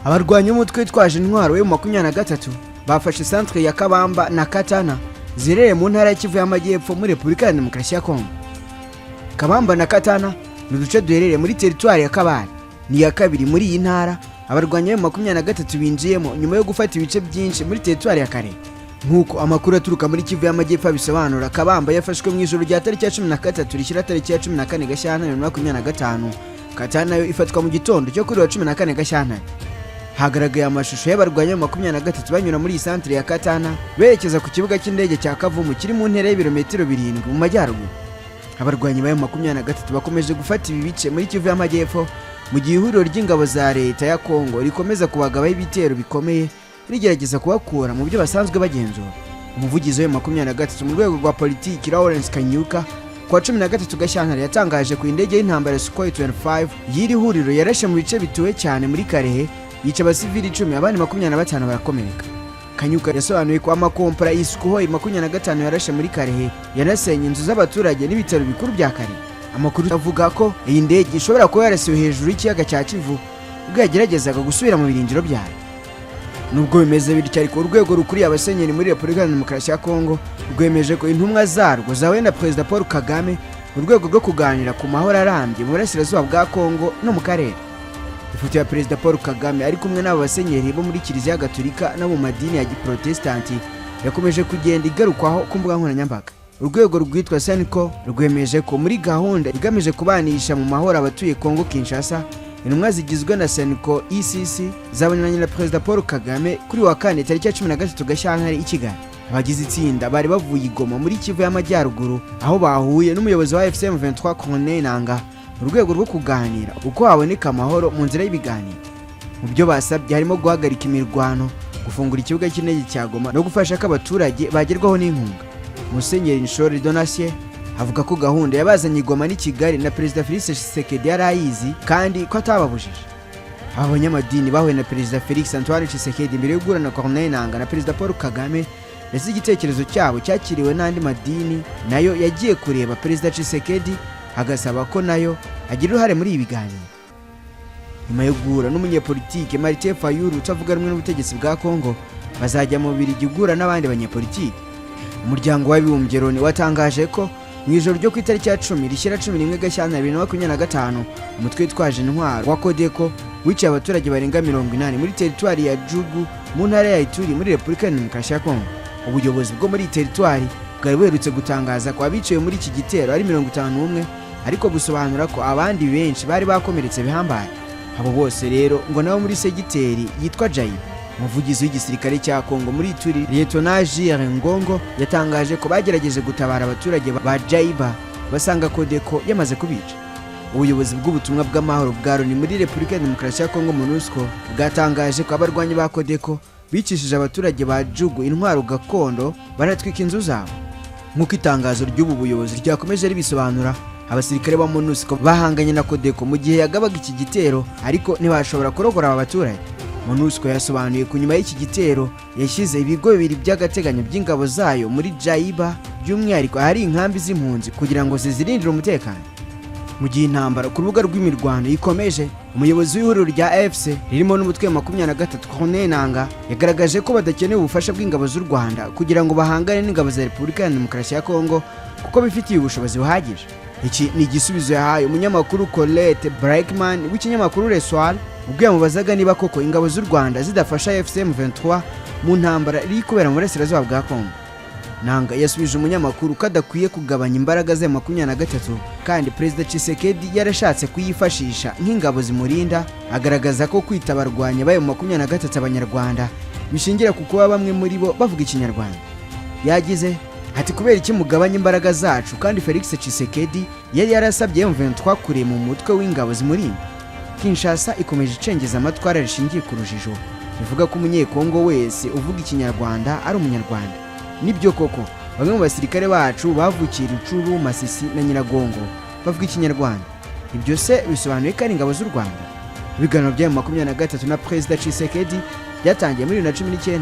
Abarwanyi b'umutwe witwaje intwaro yo 23 bafashe centre ya Kabamba na Katana zirere mu ntara ya Kivu y'Amajyepfo muri Repubulika ya Demokarasi ya Kongo. Kabamba na Katana ni uduce duherereye muri teritwari ya Kabare, ni ya kabiri muri iyi ntara. Abarwanyi ba 23 binjiyemo nyuma yo gufata ibice byinshi muri teritwari ya Kare. Nkuko amakuru aturuka muri Kivu y'Amajyepfo bisobanura, Kabamba yafashwe mu ijoro rya tariki ya 13 rishyira tariki ya 14 Gashyantare 2025. Katana yo ifatwa mu gitondo cyo kuri wa 14 Gashyantare. Hagaragaye amashusho y'abarwanyi ba 23 banyura muri centre ya Katana berekeza ku kibuga cy'indege cya Kavumu kiri mu ntera y'ibirometero 7 mu majyaruguru. Abarwanyi ba 23 bakomeje gufata ibi bice muri Kivu y'Amajyepfo mu gihe ihuriro ry'ingabo za leta ya Kongo rikomeza kubagabaho ibitero bikomeye rigerageza kubakura mu byo basanzwe bagenzura. Umuvugizi wa 23 mu rwego rwa politiki Lawrence Kanyuka kwa 13 Gashyantare yatangaje ku indege y'intambara Sukhoi 25 yiri huriro yarashe mu bice bituwe cyane muri Karehe, yica abasivili 10 abandi 25 barakomereka. Kanyuka yasobanuye ko amakompara y'Isukhoi 25 yarashe muri Karehe yanasenye inzu z'abaturage n'ibitaro bikuru bya Karehe. Amakuru avuga ko iyi ndege ishobora kuba yarasiwe hejuru y'ikiyaga cya Kivu ubwo yageragezaga gusubira mu birindiro byayo. Nubwo bimeze bityo ariko urwego rukuriye abasenyeri muri Repubulika ya Demokarasi ya Kongo rwemeje ko intumwa zarwo zahuye na Perezida Paul Kagame mu rwego rwo kuganira ku mahoro arambye mu burasirazuba bwa Kongo no mu karere. Ifoto ya Perezida Paul Kagame ari kumwe n'abo basenyeri bo muri Kiliziya Gatolika no mu madini ya Giprotestanti yakomeje kugenda igarukwaho ku mbuga nkoranyambaga. Urwego rwitwa Senko rwemeje ko muri gahunda igamije kubanisha mu mahoro abatuye Kongo Kinshasa, intumwa zigizwe na Senko ECC zabonanye na Perezida Paul Kagame kuri wa kane tariki ya 13 Gashyantare i Kigali. Abagize itsinda bari bavuye i Goma muri Kivu y'Amajyaruguru aho bahuye n'umuyobozi wa FCM 23 Corneille Nangaa mu rwego rwo kuganira uko haboneka amahoro mu nzira y'ibiganiro. Mu byo basabye harimo guhagarika imirwano, gufungura ikibuga cy'indege cya Goma no gufasha ko abaturage bagerwaho n'inkunga. Musenyeri Nshori Donatien avuga ko gahunda yabazanye Goma ni Kigali na Perezida Felix Tshisekedi yarayizi kandi ko atababujije. Abanyamadini bahuye na Perezida Felix Antoine Tshisekedi mbere yo guhura na Corneille Nangaa na Perezida Paul Kagame, ndetse igitekerezo cyabo cyakiriwe n'andi madini nayo yagiye kureba Perezida Tshisekedi agasaba ko nayo agira uruhare muri ibi biganiro. Nyuma yo guhura n'umunyepolitike Martin Fayulu utavuga rumwe n'ubutegetsi bwa Kongo, bazajya mu Bubiligi guhura n'abandi banyepolitike. Umuryango w'abibumbye Loni watangaje ko mu ijoro ryo ku itariki ya 10 rishyira 11 Gashyantare 2025 umutwe witwaje intwaro wa Kodeko wiciye abaturage barenga 80 muri teritwari ya Jugu mu ntara ya Ituri muri Repubulika ya Demokarasi ya Kongo. Ubuyobozi bwo muri teritwari bwari buherutse gutangaza ko abiciwe muri iki gitero ari 51, ariko busobanura ko abandi benshi bari bakomeretse bihambaye. Abo bose rero ngo nabo muri segiteri yitwa Jayi. Umuvugizi w'igisirikare cya Kongo muri Ituri Lieutenant Jire Ngongo yatangaje ko bagerageje gutabara abaturage ba Jayiba basanga Kodeko yamaze kubica. Ubuyobozi bw'ubutumwa bw'amahoro bwa Loni muri Repubulika ya Demokarasi ya Kongo MONUSCO bwatangaje ko abarwanyi ba Kodeko bicishije abaturage ba Jugu intwaro gakondo baratwika inzu zabo. Nk'uko itangazo ry'ubu buyobozi ryakomeje ribisobanura, abasirikare ba MONUSCO bahanganye na Kodeko mu gihe yagabaga iki gitero ariko ntibashobora kurogora aba baturage. MONUSCO yasobanuye ko nyuma y'iki gitero yashyize ibigo bibiri by'agateganyo by'ingabo zayo muri Jayiba, by'umwihariko ahari inkambi z'impunzi kugira ngo zizirindire umutekano. Mu gihe intambara ku rubuga rw'imirwano ikomeje, umuyobozi w'ihuriro rya AFC ririmo n'umutwe wa 23 Corneille Nangaa yagaragaje ko badakeneye ubufasha bw'ingabo z'u Rwanda kugira ngo bahangane n'ingabo za Repubulika ya Demokarasi ya Kongo kuko bifitiye ubushobozi buhagije. Iki ni igisubizo yahaye umunyamakuru Colette Brackman w'ikinyamakuru Le Soir ubwo yamubazaga niba koko ingabo z'u Rwanda zidafasha FCM 23 mu ntambara iri kubera mu burasirazuba bwa Kongo. Nangaa yasubije umunyamakuru ko adakwiye kugabanya imbaraga ze 23 kandi Perezida Tshisekedi yarashatse kuyifashisha nk'ingabo zimurinda, agaragaza ko kwita abarwanya bayo 23 abanyarwanda bishingira ku kuba bamwe muri bo bavuga ikinyarwanda. Yagize ati kubera iki mugabanya imbaraga zacu kandi Felix Tshisekedi yari yarasabye M23 kure mu mutwe w'ingabo zimurinda. Kinshasa ikomeje icengeza amatwara rishingiye ku rujijo bivuga ko umunyekongo wese uvuga ikinyarwanda ari umunyarwanda. Nibyo koko bamwe mu basirikare bacu bavukiye Rucuru, Masisi na Nyiragongo bavuga ikinyarwanda. Ibyo se bisobanuye ko ari ingabo z'u Rwanda. Ibiganiro bya 23 na Perezida Tshisekedi byatangiye muri 2019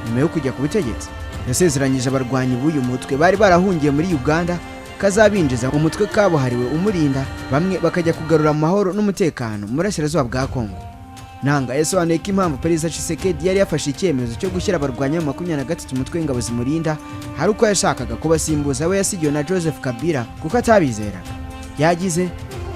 nyuma yo kujya ku butegetsi. Yasezeranyije abarwanyi b'uyu mutwe bari barahungiye muri Uganda kazabinjiza umutwe kabuhariwe umurinda, bamwe bakajya kugarura amahoro n'umutekano mu burasirazuba bwa Kongo. Nanga yasobanuye ko impamvu Perezida Tshisekedi yari yafashe icyemezo cyo gushyira abarwanya mu 23 umutwe w'ingabo zimurinda hari uko yashakaga kubasimbuza abo yasigiwe na Joseph Kabila kuko atabizeraga. Yagize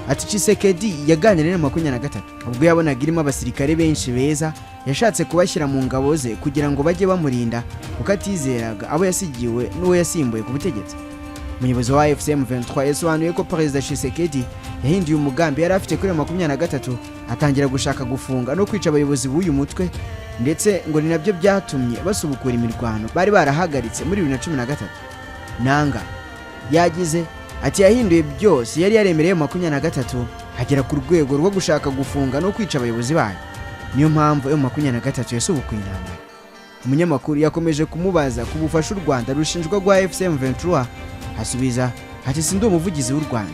ati Tshisekedi yaganiriye na 23 ubwo yabonaga irimo abasirikare benshi beza yashatse kubashyira mu ngabo ze kugira ngo bajye bamurinda kuko atizeraga abo yasigiwe n'uwo yasimbuye ku butegetsi. Umuyobozi wa FCM 23 yasobanuye ko Perezida Tshisekedi yahinduye umugambi yari afite kuri 23 atangira gushaka gufunga no kwica abayobozi b'uyu mutwe, ndetse ngo ni nabyo byatumye basubukura imirwano bari barahagaritse muri 2013. Nanga yagize ati yahinduye byose yari yaremereye 23 agera ku rwego rwo gushaka gufunga no kwica abayobozi bayo. Niyo mpamvu 23 yasubukuye intambara. Umunyamakuru yakomeje kumubaza ku bufasha u Rwanda rushinjwa rwa FCM 23, asubiza ati sindi umuvugizi w'u Rwanda,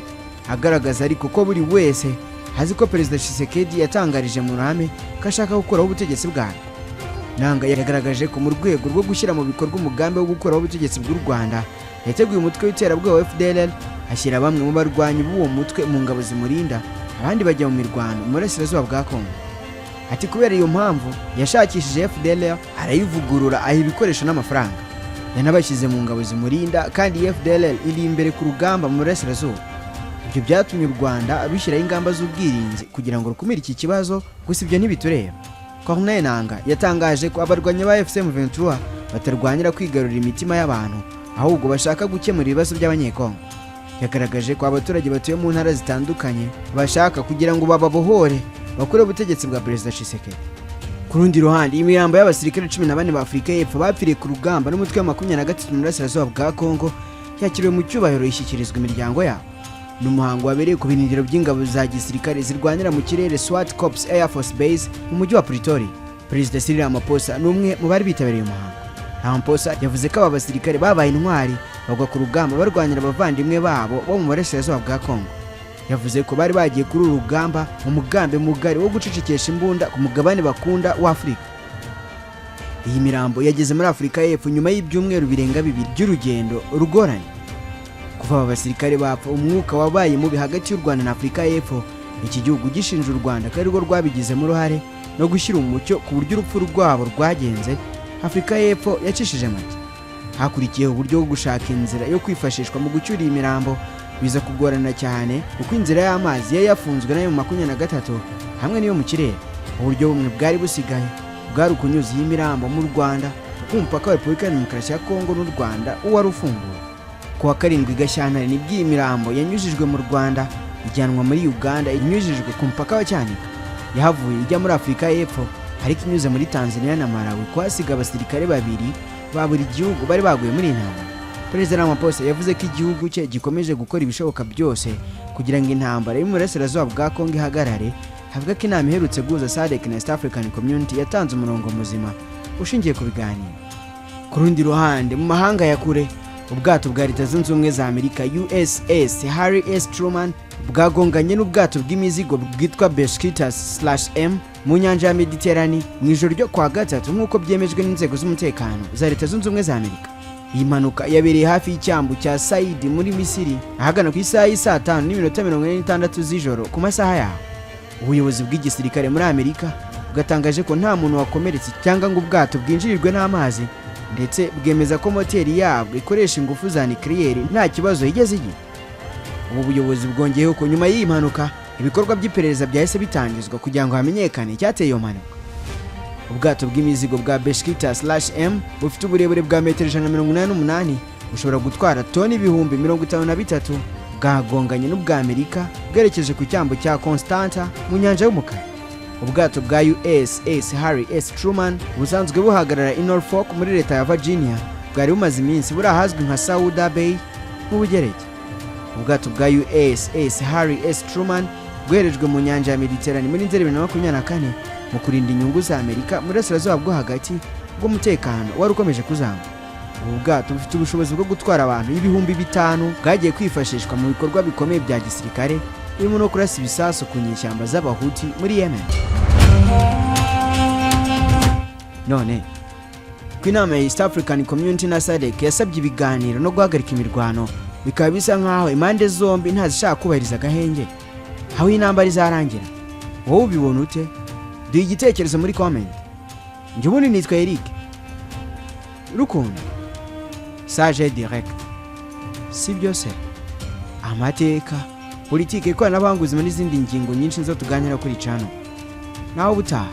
agaragaza ariko ko buri wese hazi ko Perezida Tshisekedi yatangarije mu ruhame ko ashaka gukuraho ubutegetsi bwayo. Nanga yagaragaje ko mu rwego rwo gushyira mu bikorwa umugambi wo gukuraho ubutegetsi bw'u Rwanda yateguye umutwe w'iterabwoba FDLR, ashyira bamwe mu barwanyi b'uwo mutwe mu ngabo zimurinda, abandi bajya mu mirwano mu burasirazuba bwa Kongo. Ati kubera iyo mpamvu yashakishije FDLR arayivugurura aha ibikoresho n'amafaranga, yanabashyize mu ngabo zimurinda kandi FDLR iri imbere ku rugamba mu burasirazuba. Ibyo byatumye u Rwanda rushyiraho ingamba z'ubwirinzi kugira ngo rukumire iki kibazo, gusa ibyo ntibitureba. Corneille Nanga yatangaje ko abarwanyi ba FCM 23 batarwanira kwigarurira imitima y'abantu, ahubwo bashaka gukemura ibibazo by'abanyekongo. Yagaragaje ko abaturage batuye mu ntara zitandukanye bashaka kugira ngo bababohore bakure ubutegetsi bwa Perezida Tshisekedi. Ku rundi ruhande, imirambo y'abasirikare 14 ba Afurika y'Epfo bapfiriye ku rugamba n'umutwe wa 23 mu burasirazuba bwa Kongo yakiriwe mu cyubahiro ishyikirizwa imiryango yabo. N'umuhango wabereye ku biningiro by'ingabo za gisirikare zirwanira mu kirere SWAT Corps Air Force Base mu mujyi wa Pretoria. Perezida Cyril Ramaphosa n'umwe mu bari bitabiriye umuhango. Ramaphosa yavuze ko aba basirikare babaye intwari bagwa ku rugamba barwanira abavandimwe babo bo mu burasirazuba bwa Kongo. Yavuze ko bari bagiye kuri uru rugamba mu mugambi mugari wo gucicikesha imbunda ku mugabane bakunda wa Afurika. Iyi mirambo yageze muri Afurika y'Epfo nyuma y'ibyumweru birenga 2 by'urugendo rugoranye. Kuva aba basirikare bapfa, umwuka wabaye mubi hagati y'u Rwanda na Afurika y'Epfo, iki gihugu gishinja u Rwanda ko arirwo rwabigizemo uruhare no gushyira umucyo ku buryo urupfu rwabo rwagenze. Afurika y'Epfo yacishije make. Hakurikiyeho uburyo bwo gushaka inzira yo kwifashishwa mu gucyura iyi mirambo, biza kugorana cyane kuko inzira y'amazi yari yafunzwe nayo mu 23 hamwe n'iyo mu kirere. Uburyo bumwe bwari busigaye bwari ukunyuza iyi mirambo mu Rwanda ku mupaka wa Repubulika ya Demokarasi ya Kongo n'u Rwanda uwari ufunguye. Ku wa 7 Gashyantare nibwo iyi mirambo yanyujijwe mu Rwanda ijyanwa muri Uganda, inyujijwe ku mupaka wa Cyanika. Yahavuye ijya muri Afurika y'Epfo ariko inyuze muri Tanzania na Malawi, kwasiga abasirikare 2 ba buri gihugu bari baguye muri intambara. Perezida Ramaphosa yavuze ko igihugu cye gikomeje gukora ibishoboka byose kugira ngo intambara mu burasirazuba bwa Kongo ihagarare. Havuga ko inama iherutse guhuza SADC na East African Community yatanze umurongo muzima ushingiye ku biganiro. Ku rundi ruhande, mu mahanga ya kure, ubwato bwa Leta Zunze Ubumwe za Amerika USS Harry S. Truman bwagonganye n'ubwato bw'imizigo bwitwa Beskitas/M mu nyanja ya Mediterane mu ijoro ryo kwa gatatu nk'uko byemejwe n'inzego z'umutekano za Leta Zunze Ubumwe za Amerika. Iyi mpanuka yabereye hafi y'icyambu cya Said muri Misiri ahagana ku isaha y'isa 5:46 z'ijoro ku masaha yaho. Ubuyobozi bw'igisirikare muri Amerika bwatangaje ko nta muntu wakomeretse cyangwa ngo ubwato bwinjirirwe n'amazi, ndetse bwemeza ko moteri yabwo ikoresha ingufu za nucleaire nta kibazo yigeze igira. Ubu buyobozi bwongeyeho ko nyuma y'iyi mpanuka ibikorwa by'iperereza byahise bitangizwa kugira ngo hamenyekane icyateye iyo mpanuka. Ubwato bw'imizigo bwa Beskitas/M bufite uburebure bwa metero 188 bushobora gutwara toni ibihumbi 53 bwagonganye n'ubwa Amerika bwerekeje ku cyambu cya Constanta mu nyanja y'umukara. Ubwato bwa USS Harry S. Truman busanzwe buhagarara i Norfolk muri leta ya Virginia, bwari bumaze iminsi buri ahazwi nka Sauda Bay mu Bugereki. Ubwato bwa USS Harry S. Truman bwerejwe mu nyanja ya Mediterane muri 2024 mu kurinda inyungu za Amerika muri burasirazuba bwo hagati bw'umutekano wari ukomeje kuzamuka. Ubu bwato bufite ubushobozi bwo gutwara abantu 5,000 bwagiye kwifashishwa mu bikorwa bikomeye bya gisirikare birimo no kurasa ibisasu ku nyeshyamba z'Abahuti muri Yemen. None ku inama ya East African Community na SADC yasabye ibiganiro no guhagarika imirwano, bikaba bisa nkaho impande zombi ntazishaka kubahiriza agahenge aho intambara izarangira. Wowe ubibona ute? duha igitekerezo muri comment. Njye ubundi nitwa Eric Rukundo, Sage Direct. Si byose amateka, politike, ikoranabuhanga, ubuzima n'izindi ngingo nyinshi zo tuganira kuri channel. Naho butaha.